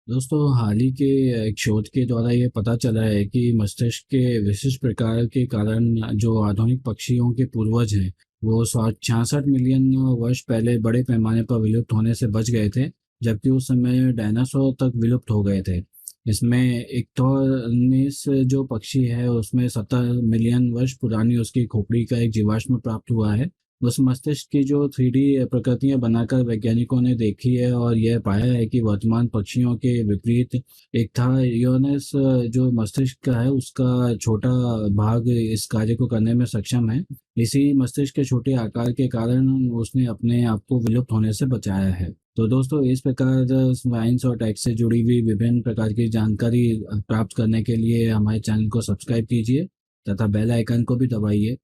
दोस्तों, हाल ही के एक शोध के द्वारा ये पता चला है कि मस्तिष्क के विशिष्ट प्रकार के कारण जो आधुनिक पक्षियों के पूर्वज हैं वो 66 मिलियन वर्ष पहले बड़े पैमाने पर विलुप्त होने से बच गए थे। जबकि उस समय डायनासोर तक विलुप्त हो गए थे। इसमें इक्थोर्निस जो पक्षी है उसमें 70 मिलियन वर्ष पुरानी उसकी खोपड़ी का एक जीवाश्म प्राप्त हुआ है। उस मस्तिष्क की जो 3D प्रकृतियां बनाकर वैज्ञानिकों ने देखी है और यह पाया है कि वर्तमान पक्षियों के विपरीत इक्थायोनस जो मस्तिष्क का है उसका छोटा भाग इस कार्य को करने में सक्षम है। इसी मस्तिष्क के छोटे आकार के कारण उसने अपने आप को विलुप्त होने से बचाया है। तो दोस्तों, इस प्रकार साइंस और टेक से जुड़ी हुई विभिन्न प्रकार की जानकारी प्राप्त करने के लिए हमारे चैनल को सब्सक्राइब कीजिए तथा बेल आइकन को भी दबाइए।